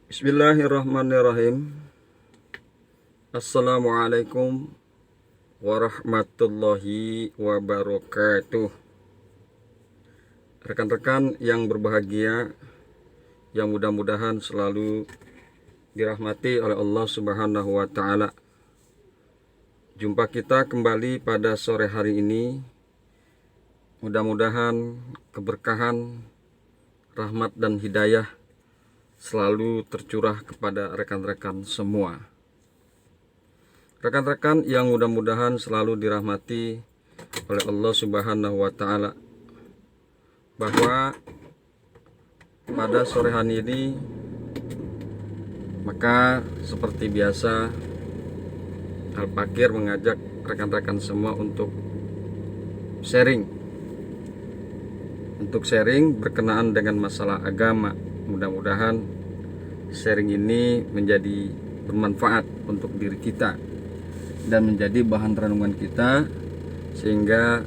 Bismillahirrahmanirrahim. Assalamualaikum warahmatullahi wabarakatuh. Rekan-rekan yang berbahagia, yang mudah-mudahan selalu dirahmati oleh Allah Subhanahu wa Ta'ala. Jumpa kita kembali pada sore hari ini. Mudah-mudahan keberkahan, rahmat dan hidayah selalu tercurah kepada rekan-rekan semua. Rekan-rekan yang mudah-mudahan selalu dirahmati oleh Allah Subhanahu wa Ta'ala, bahwa pada sore hari ini maka seperti biasa Al-Fakir mengajak rekan-rekan semua untuk sharing berkenaan dengan masalah agama. Mudah-mudahan sharing ini menjadi bermanfaat untuk diri kita dan menjadi bahan renungan kita, sehingga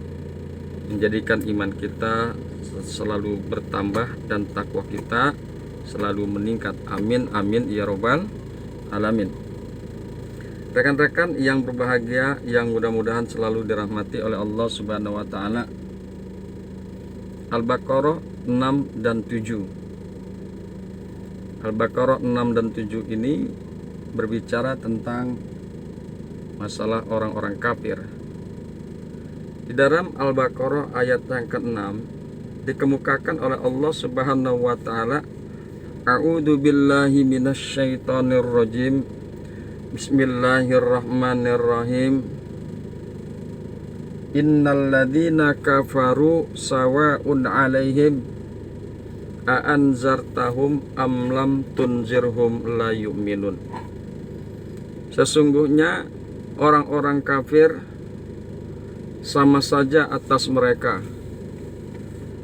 menjadikan iman kita selalu bertambah dan takwa kita selalu meningkat. Amin amin ya robbal alamin. Rekan-rekan yang berbahagia, yang mudah-mudahan selalu dirahmati oleh Allah Subhanahu wa Ta'ala, Al-Baqarah 6 dan 7. Al-Baqarah 6 dan 7 ini berbicara tentang masalah orang-orang kafir. Di dalam Al-Baqarah ayat yang ke-6 dikemukakan oleh Allah Subhanahu wa Ta'ala, A'udzu billahi minasyaitonir rajim. Bismillahirrahmanirrahim. Innal ladzina kafaru sawa'un 'alaihim a'anzartahum am lam tunzirhum la yu'minun. Sesungguhnya orang-orang kafir sama saja atas mereka,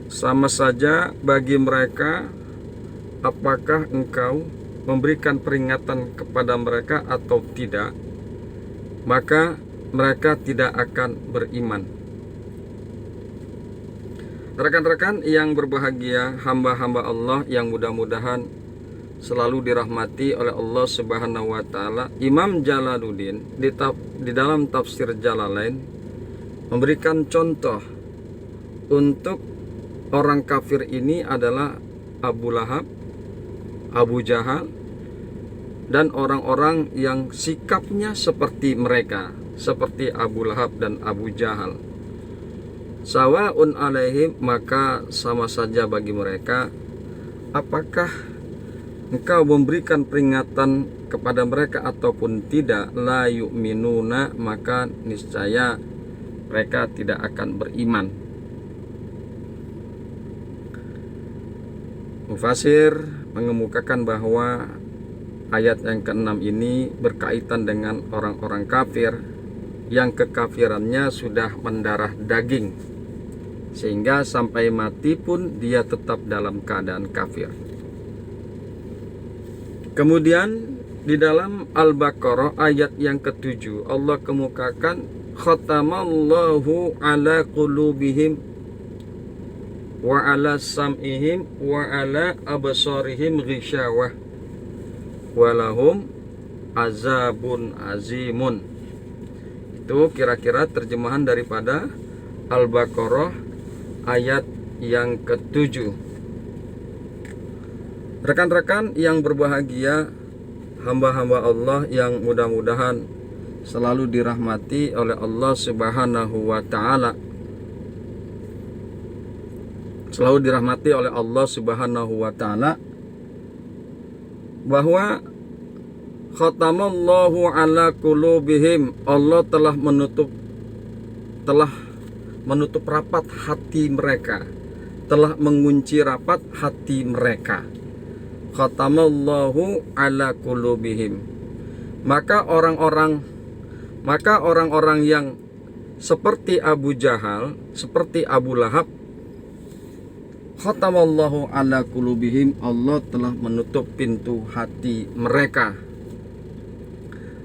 sama saja bagi mereka apakah engkau memberikan peringatan kepada mereka atau tidak, maka mereka tidak akan beriman. Rekan-rekan yang berbahagia, hamba-hamba Allah yang mudah-mudahan selalu dirahmati oleh Allah Subhanahu wa Ta'ala, Imam Jalaluddin di dalam tafsir Jalalain memberikan contoh untuk orang kafir ini adalah Abu Lahab, Abu Jahal, dan orang-orang yang sikapnya seperti mereka, seperti Abu Lahab dan Abu Jahal. Sawa'un alaihim, maka sama saja bagi mereka apakah engkau memberikan peringatan kepada mereka ataupun tidak. La yu'minuna, maka niscaya mereka tidak akan beriman. Mufasir mengemukakan bahwa ayat yang ke-6 ini berkaitan dengan orang-orang kafir yang kekafirannya sudah mendarah daging, sehingga sampai mati pun dia tetap dalam keadaan kafir. Kemudian di dalam Al-Baqarah ayat yang ke-7 Allah kemukakan, khatamallahu ala qulubihim wa ala sam'ihim wa ala absarihim ghisyawah walahum azabun azimun. Itu kira-kira terjemahan daripada Al-Baqarah ayat yang ke-7. Rekan-rekan yang berbahagia, hamba-hamba Allah yang mudah-mudahan selalu dirahmati oleh Allah Subhanahu wa Ta'ala, selalu dirahmati oleh Allah Subhanahu wa Ta'ala, bahwa khatamallahu ala qulubihim, Allah telah menutup rapat hati mereka, telah mengunci rapat hati mereka. Khatamallahu ala qulubihim, maka orang-orang yang seperti Abu Jahal, seperti Abu Lahab, khatamallahu ala qulubihim, Allah telah menutup pintu hati mereka.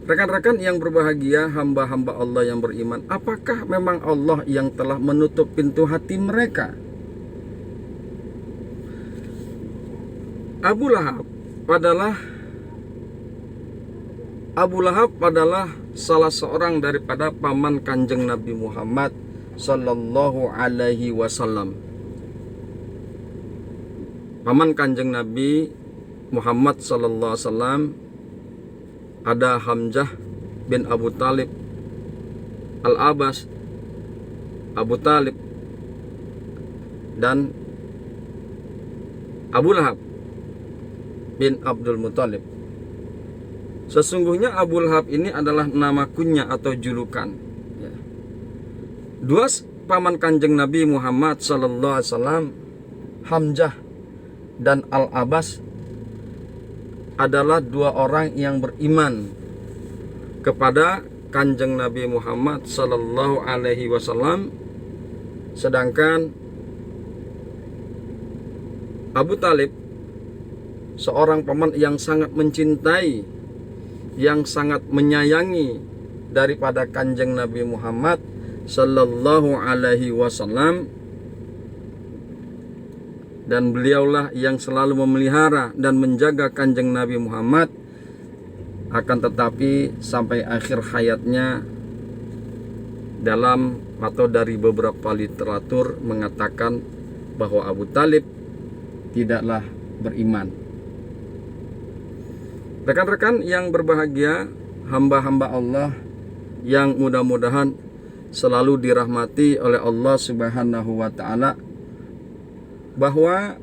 Rekan-rekan yang berbahagia, hamba-hamba Allah yang beriman, apakah memang Allah yang telah menutup pintu hati mereka? Abu Lahab adalah Abu Lahab adalah salah seorang daripada paman kanjeng Nabi Muhammad sallallahu alaihi wasallam. Paman kanjeng Nabi Muhammad sallallahu alaihi wasallam ada Hamzah bin Abu Talib, Al-Abbas, Abu Talib, dan Abu Lahab bin Abdul Muthalib. Sesungguhnya Abu Lahab ini adalah nama kunya atau julukan. Dua paman kanjeng Nabi Muhammad sallallahu alaihi wasallam, Hamzah dan Al-Abbas, adalah dua orang yang beriman kepada kanjeng Nabi Muhammad sallallahu alaihi wasallam, sedangkan Abu Talib seorang paman yang sangat mencintai, yang sangat menyayangi daripada kanjeng Nabi Muhammad sallallahu alaihi wasallam, dan beliaulah yang selalu memelihara dan menjaga kanjeng Nabi Muhammad. Akan tetapi sampai akhir hayatnya, dalam atau dari beberapa literatur mengatakan bahwa Abu Talib tidaklah beriman. Rekan-rekan yang berbahagia, hamba-hamba Allah yang mudah-mudahan selalu dirahmati oleh Allah Subhanahu wa taala, bahwa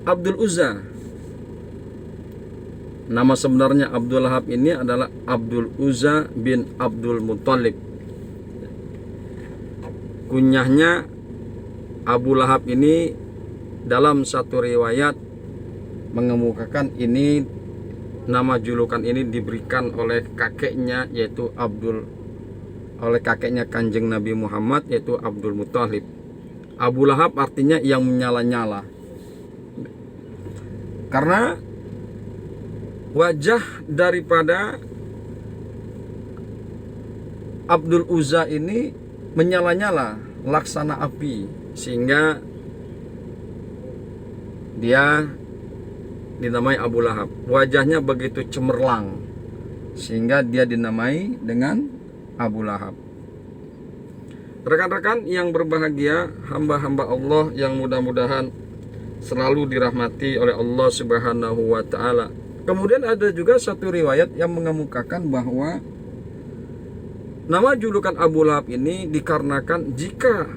Abdul Uzza, nama sebenarnya Abdul Lahab ini adalah Abdul Uzza bin Abdul Muthalib. Kunyahnya Abu Lahab ini dalam satu riwayat mengemukakan ini, nama julukan ini diberikan oleh kakeknya, yaitu oleh kakeknya kanjeng Nabi Muhammad, yaitu Abdul Muthalib. Abu Lahab artinya yang menyala-nyala, karena wajah daripada Abdul Uzza ini menyala-nyala laksana api, sehingga dia dinamai Abu Lahab. Wajahnya begitu cemerlang sehingga dia dinamai dengan Abu Lahab. Rekan-rekan yang berbahagia, hamba-hamba Allah yang mudah-mudahan selalu dirahmati oleh Allah Subhanahu wa taala. Kemudian ada juga satu riwayat yang mengemukakan bahwa nama julukan Abu Lahab ini dikarenakan jika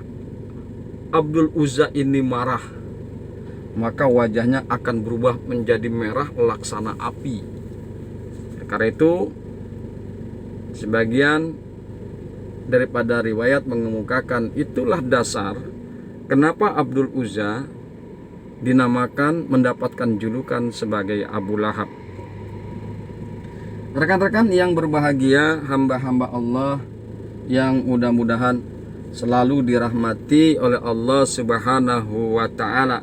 Abdul Uzza ini marah, maka wajahnya akan berubah menjadi merah laksana api. Karena itu sebagian daripada riwayat mengemukakan itulah dasar kenapa Abdul Uzza dinamakan, mendapatkan julukan sebagai Abu Lahab. Rekan-rekan yang berbahagia, hamba-hamba Allah yang mudah-mudahan selalu dirahmati oleh Allah Subhanahu wa taala.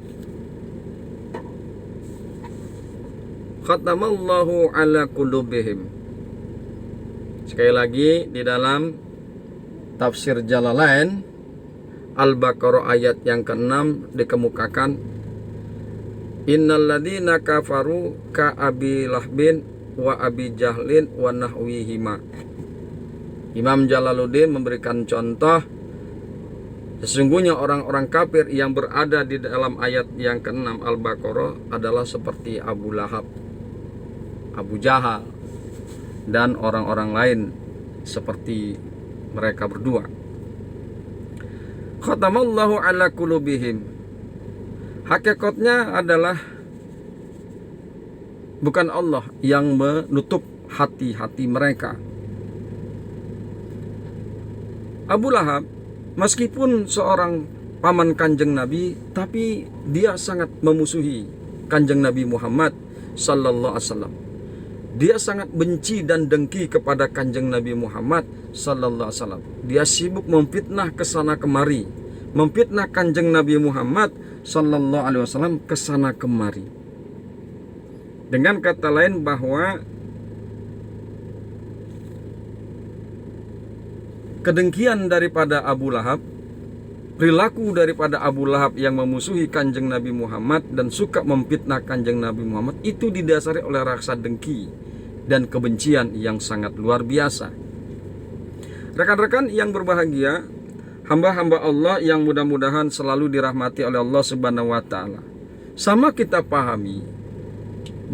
Khatamallahu ala qulubihim. Sekali lagi di dalam tafsir Jalalain Al-Baqarah ayat yang ke-6 dikemukakan, innal ladzina kafaru ka abi lahbin wa abi jahlin wa nahwihima. Imam Jalaluddin memberikan contoh, sesungguhnya orang-orang kafir yang berada di dalam ayat yang ke-6 Al-Baqarah adalah seperti Abu Lahab, Abu Jahal, dan orang-orang lain seperti mereka berdua. Khatamallahu ala qulubihim. Hakikatnya adalah bukan Allah yang menutup hati-hati mereka. Abu Lahab meskipun seorang paman kanjeng Nabi, tapi dia sangat memusuhi kanjeng Nabi Muhammad sallallahu alaihi wasallam. Dia sangat benci dan dengki kepada kanjeng Nabi Muhammad sallallahu alaihi wasallam. Dia sibuk memfitnah kesana kemari, memfitnah kanjeng Nabi Muhammad sallallahu alaihi wasallam kesana kemari. Dengan kata lain bahwa kedengkian daripada Abu Lahab perilaku daripada Abu Lahab yang memusuhi Kanjeng Nabi Muhammad dan suka memfitnah Kanjeng Nabi Muhammad itu didasari oleh rasa dengki dan kebencian yang sangat luar biasa. Rekan-rekan yang berbahagia, hamba-hamba Allah yang mudah-mudahan selalu dirahmati oleh Allah Subhanahu wa taala. Sama kita pahami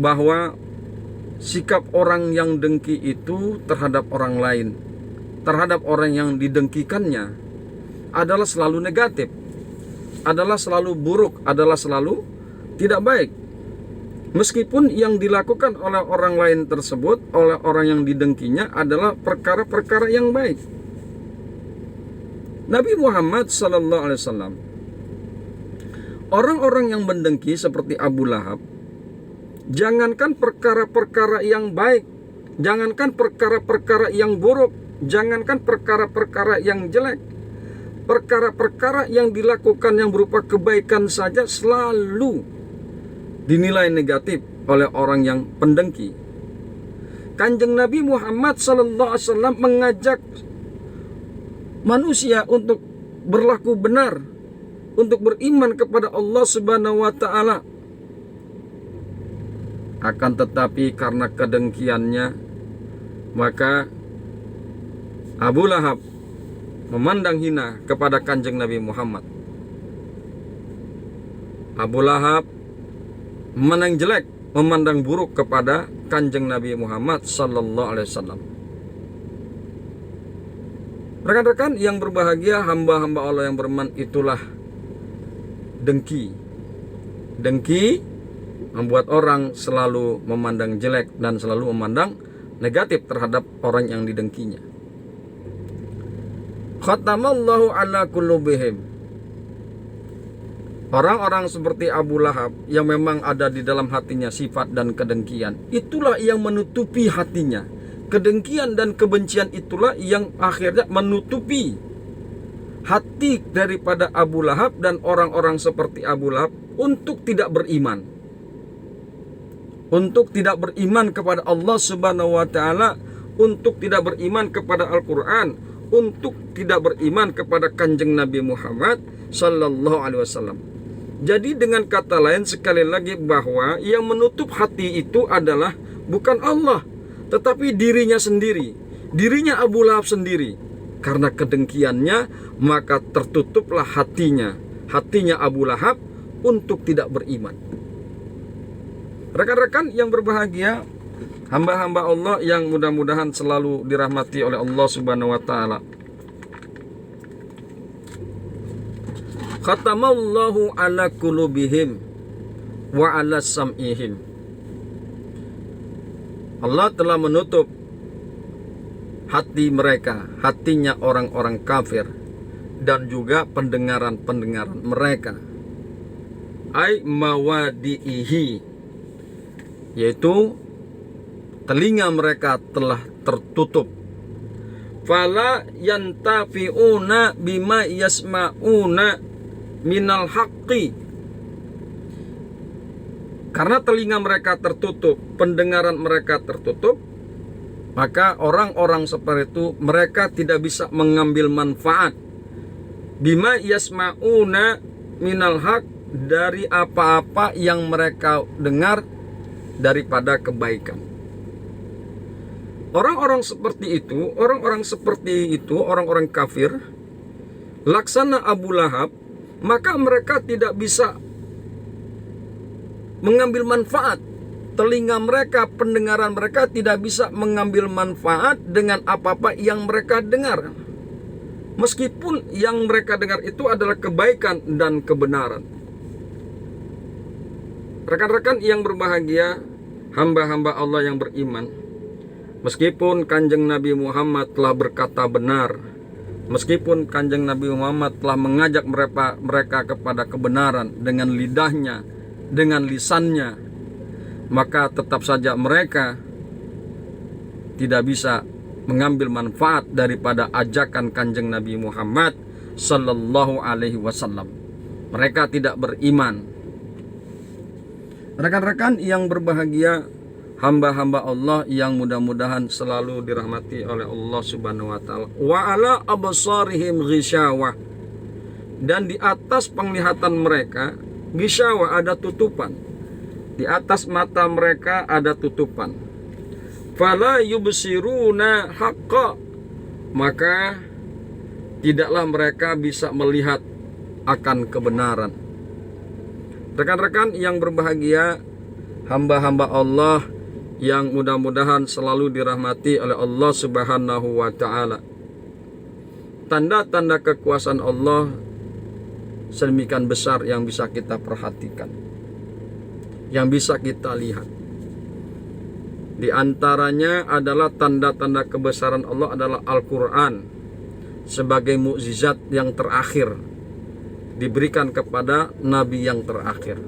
bahwa sikap orang yang dengki itu terhadap orang lain, terhadap orang yang didengkikannya, adalah selalu negatif, adalah selalu buruk, adalah selalu tidak baik. Meskipun yang dilakukan oleh orang lain tersebut, oleh orang yang didengkinya adalah perkara-perkara yang baik. Nabi Muhammad SAW, orang-orang yang mendengki seperti Abu Lahab, jangankan perkara-perkara yang baik, jangankan perkara-perkara yang buruk, jangankan perkara-perkara yang jelek, perkara-perkara yang dilakukan yang berupa kebaikan saja selalu dinilai negatif oleh orang yang pendengki. Kanjeng Nabi Muhammad SAW mengajak manusia untuk berlaku benar, untuk beriman kepada Allah Subhanahu wa taala. Akan tetapi karena kedengkiannya, maka Abu Lahab memandang hina kepada Kanjeng Nabi Muhammad. Abu Lahab memandang jelek, memandang buruk kepada Kanjeng Nabi Muhammad sallallahu alaihi wasallam. Rekan-rekan yang berbahagia, hamba-hamba Allah yang beriman, itulah dengki. Dengki membuat orang selalu memandang jelek dan selalu memandang negatif terhadap orang yang didengkinya. Khatamallahu ala qulubihim. Orang-orang seperti Abu Lahab yang memang ada di dalam hatinya sifat dan kedengkian, itulah yang menutupi hatinya. Kedengkian dan kebencian itulah yang akhirnya menutupi hati daripada Abu Lahab dan orang-orang seperti Abu Lahab untuk tidak beriman. Untuk tidak beriman kepada Allah Subhanahu wa taala, untuk tidak beriman kepada Al-Qur'an, untuk tidak beriman kepada Kanjeng Nabi Muhammad sallallahu alaihi wasallam. Jadi dengan kata lain sekali lagi bahwa yang menutup hati itu adalah bukan Allah, tetapi dirinya sendiri, dirinya Abu Lahab sendiri. Karena kedengkiannya, maka tertutuplah hatinya Abu Lahab untuk tidak beriman. Rekan-rekan yang berbahagia, hamba-hamba Allah yang mudah-mudahan selalu dirahmati oleh Allah Subhanahu wa taala. Khatamallahu ala qulubihim wa ala sam'ihim. Allah telah menutup hati mereka, hatinya orang-orang kafir, dan juga pendengaran-pendengaran mereka. Ai mawadi'ihi, yaitu telinga mereka telah tertutup. Fala yantafi'una bima yasma'una minal haqqi. Karena telinga mereka tertutup, pendengaran mereka tertutup, maka orang-orang seperti itu mereka tidak bisa mengambil manfaat bima yasma'una minal haq, dari apa-apa yang mereka dengar daripada kebaikan. Orang-orang seperti itu, orang-orang kafir, laksana Abu Lahab, maka mereka tidak bisa mengambil manfaat. Telinga mereka, pendengaran mereka tidak bisa mengambil manfaat dengan apa-apa yang mereka dengar. Meskipun yang mereka dengar itu adalah kebaikan dan kebenaran. Rekan-rekan yang berbahagia, hamba-hamba Allah yang beriman, meskipun Kanjeng Nabi Muhammad telah berkata benar, meskipun Kanjeng Nabi Muhammad telah mengajak mereka kepada kebenaran dengan lidahnya, dengan lisannya, maka tetap saja mereka tidak bisa mengambil manfaat daripada ajakan Kanjeng Nabi Muhammad sallallahu alaihi wasallam. Mereka tidak beriman. Rekan-rekan yang berbahagia, hamba-hamba Allah yang mudah-mudahan selalu dirahmati oleh Allah Subhanahu wa taala. Wa ala absarihim ghisyawah. dan di atas penglihatan mereka gisyawa, ada tutupan. Di atas mata mereka ada tutupan. Fala yubsiruna haqqa, maka tidaklah mereka bisa melihat akan kebenaran. Rekan-rekan yang berbahagia, hamba-hamba Allah yang mudah-mudahan selalu dirahmati oleh Allah Subhanahu wa ta'ala. Tanda-tanda kekuasaan Allah sedemikian besar yang bisa kita perhatikan, yang bisa kita lihat. Di antaranya adalah tanda-tanda kebesaran Allah adalah Al-Quran sebagai mukjizat yang terakhir diberikan kepada Nabi yang terakhir.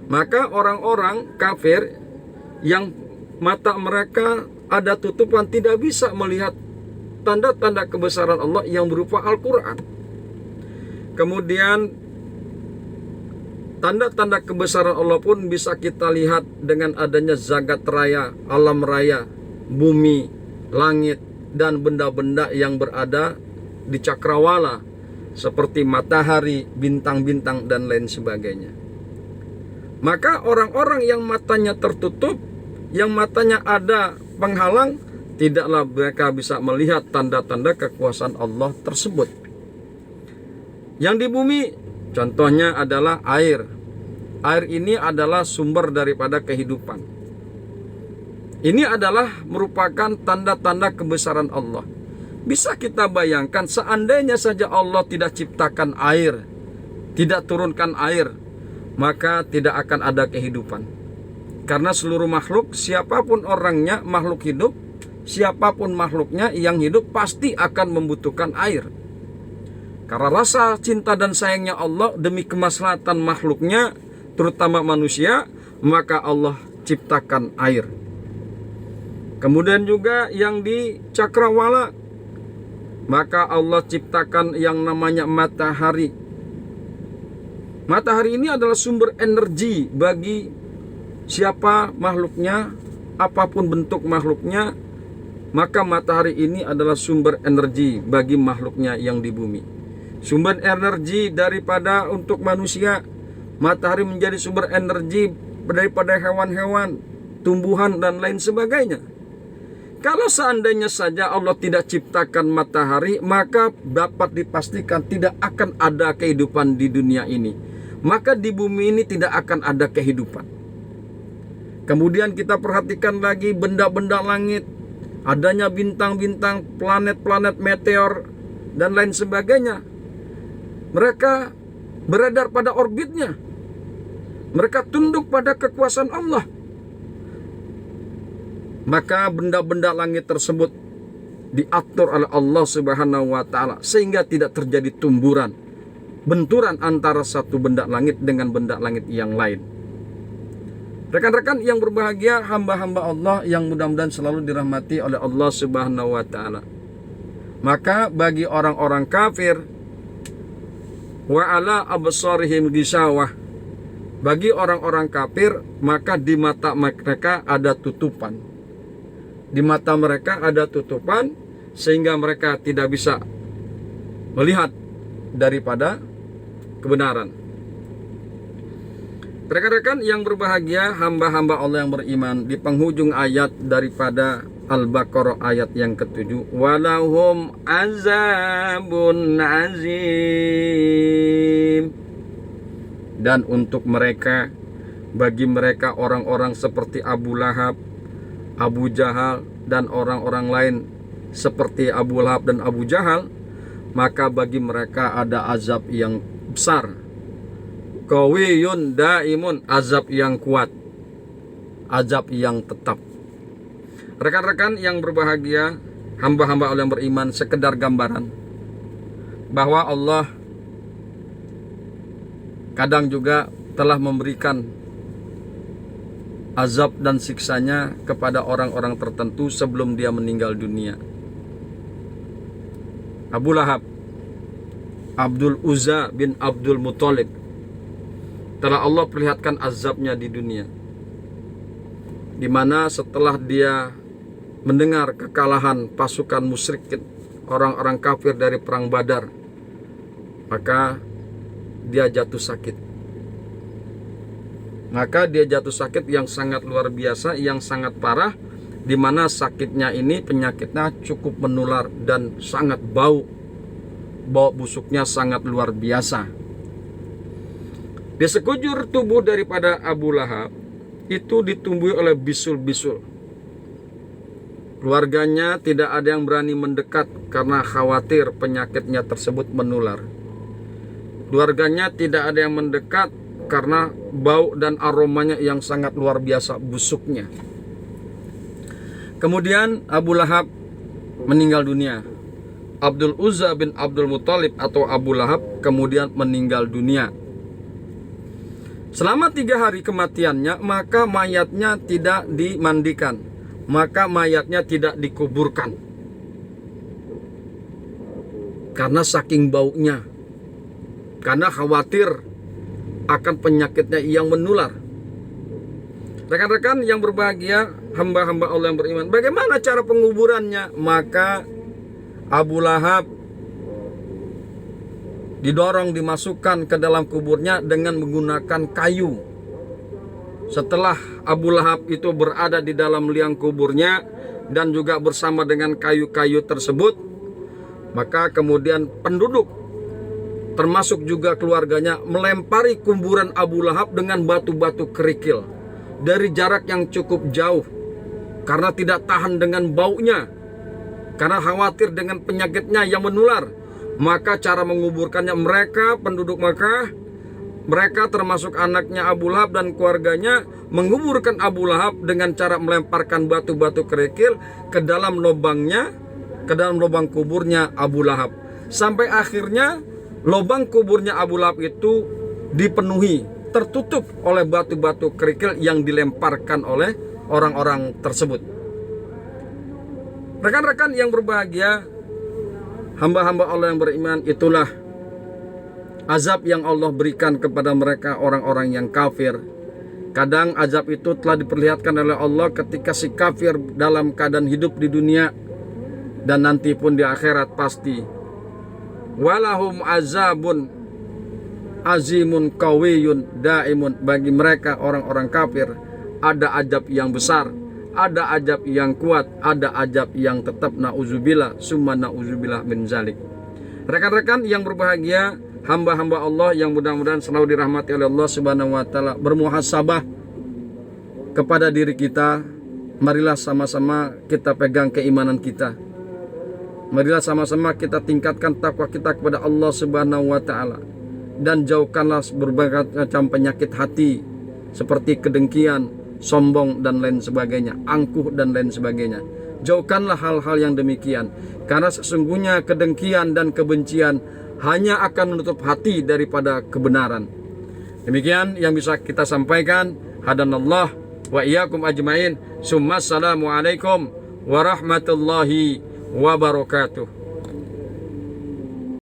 Maka orang-orang kafir yang mata mereka ada tutupan tidak bisa melihat tanda-tanda kebesaran Allah yang berupa Al-Quran. Kemudian tanda-tanda kebesaran Allah pun bisa kita lihat dengan adanya zagat raya, alam raya, bumi, langit, dan benda-benda yang berada di cakrawala seperti matahari, bintang-bintang, dan lain sebagainya. Maka orang-orang yang matanya tertutup, yang matanya ada penghalang, tidaklah mereka bisa melihat tanda-tanda kekuasaan Allah tersebut. Yang di bumi contohnya adalah air. Air ini adalah sumber daripada kehidupan. Ini adalah merupakan tanda-tanda kebesaran Allah. Bisa kita bayangkan seandainya saja Allah tidak ciptakan air, tidak turunkan air, maka tidak akan ada kehidupan. Karena seluruh makhluk, siapapun orangnya, makhluk hidup, siapapun makhluknya yang hidup pasti akan membutuhkan air. Karena rasa cinta dan sayangnya Allah demi kemaslahatan makhluknya, terutama manusia, maka Allah ciptakan air. Kemudian juga yang di cakrawala, maka Allah ciptakan yang namanya matahari. Matahari ini adalah sumber energi bagi siapa makhluknya, apapun bentuk makhluknya, maka matahari ini adalah sumber energi bagi makhluknya yang di bumi. Sumber energi daripada untuk manusia, matahari menjadi sumber energi daripada hewan-hewan, tumbuhan, dan lain sebagainya. Kalau seandainya saja Allah tidak ciptakan matahari, maka dapat dipastikan tidak akan ada kehidupan di dunia ini. Maka di bumi ini tidak akan ada kehidupan. Kemudian kita perhatikan lagi benda-benda langit, adanya bintang-bintang, planet-planet, meteor, dan lain sebagainya. Mereka beredar pada orbitnya. Mereka tunduk pada kekuasaan Allah. Maka benda-benda langit tersebut diatur oleh Allah Subhanahu wa ta'ala sehingga tidak terjadi tumburan, benturan antara satu benda langit dengan benda langit yang lain. Rekan-rekan yang berbahagia, hamba-hamba Allah yang mudah-mudahan selalu dirahmati oleh Allah Subhanahu wa ta'ala. Maka bagi orang-orang kafir, wa ala absarihim ghishawah, bagi orang-orang kafir, maka di mata mereka ada tutupan. Di mata mereka ada tutupan sehingga mereka tidak bisa melihat daripada kebenaran. Rekan-rekan yang berbahagia, hamba-hamba Allah yang beriman, di penghujung ayat daripada Al-Baqarah ayat yang ke-7, walahum azabun azim, dan untuk mereka, bagi mereka orang-orang seperti Abu Lahab, Abu Jahal, dan orang-orang lain seperti Abu Lahab dan Abu Jahal, maka bagi mereka ada azab yang besar. Qawiyun daimun, azab yang kuat, azab yang tetap. Rekan-rekan yang berbahagia, hamba-hamba Allah yang beriman, sekedar gambaran bahwa Allah kadang juga telah memberikan azab dan siksanya kepada orang-orang tertentu sebelum dia meninggal dunia. Abu Lahab, Abdul Uzza bin Abdul Muthalib, telah Allah perlihatkan azabnya di dunia, di mana setelah dia mendengar kekalahan pasukan musyrikin, orang-orang kafir dari perang Badar, maka dia jatuh sakit. Maka dia jatuh sakit yang sangat luar biasa, yang sangat parah, di mana sakitnya ini, penyakitnya cukup menular dan sangat bau. Bau busuknya sangat luar biasa. Di sekujur tubuh daripada Abu Lahab itu ditumbuhi oleh bisul-bisul. Keluarganya tidak ada yang berani mendekat karena khawatir penyakitnya tersebut menular. Keluarganya tidak ada yang mendekat karena bau dan aromanya yang sangat luar biasa busuknya. Kemudian Abu Lahab meninggal dunia. Abdul Uzza bin Abdul Muthalib atau Abu Lahab kemudian meninggal dunia. Selama 3 hari kematiannya, maka mayatnya tidak dimandikan, maka mayatnya tidak dikuburkan. Karena saking baunya, karena khawatir akan penyakitnya yang menular. Rekan-rekan yang berbahagia, hamba-hamba Allah yang beriman, bagaimana cara penguburannya? Maka Abu Lahab didorong dimasukkan ke dalam kuburnya dengan menggunakan kayu. Setelah Abu Lahab itu berada di dalam liang kuburnya dan juga bersama dengan kayu-kayu tersebut, maka kemudian penduduk termasuk juga keluarganya melempari kuburan Abu Lahab dengan batu-batu kerikil dari jarak yang cukup jauh, karena tidak tahan dengan baunya, karena khawatir dengan penyakitnya yang menular. Maka cara menguburkannya, mereka penduduk Makkah, mereka termasuk anaknya Abu Lahab dan keluarganya, menguburkan Abu Lahab dengan cara melemparkan batu-batu kerikil ke dalam lubangnya, ke dalam lubang kuburnya Abu Lahab. Sampai akhirnya lubang kuburnya Abu Lahab itu dipenuhi, tertutup oleh batu-batu kerikil yang dilemparkan oleh orang-orang tersebut. Rekan-rekan yang berbahagia, hamba-hamba Allah yang beriman, itulah azab yang Allah berikan kepada mereka orang-orang yang kafir. Kadang azab itu telah diperlihatkan oleh Allah ketika si kafir dalam keadaan hidup di dunia, dan nanti pun di akhirat pasti walahum azabun azimun qawiyun daimun. Bagi mereka orang-orang kafir ada azab yang besar, ada azab yang kuat, ada azab yang tetap, na'udzubillah summa na'udzubillah min zalik. Rekan-rekan yang berbahagia, hamba-hamba Allah yang mudah-mudahan selalu dirahmati oleh Allah Subhanahu wa taala, bermuhasabah kepada diri kita. Marilah sama-sama kita pegang keimanan kita. Marilah sama-sama kita tingkatkan takwa kita kepada Allah Subhanahu wa taala, dan jauhkanlah berbagai macam penyakit hati seperti kedengkian, sombong dan lain sebagainya, angkuh dan lain sebagainya. Jauhkanlah hal-hal yang demikian, karena sesungguhnya kedengkian dan kebencian hanya akan menutup hati daripada kebenaran. Demikian yang bisa kita sampaikan. Hadanallah wa iyyakum ajmain. Summa assalamu alaikum warahmatullahi wabarakatuh.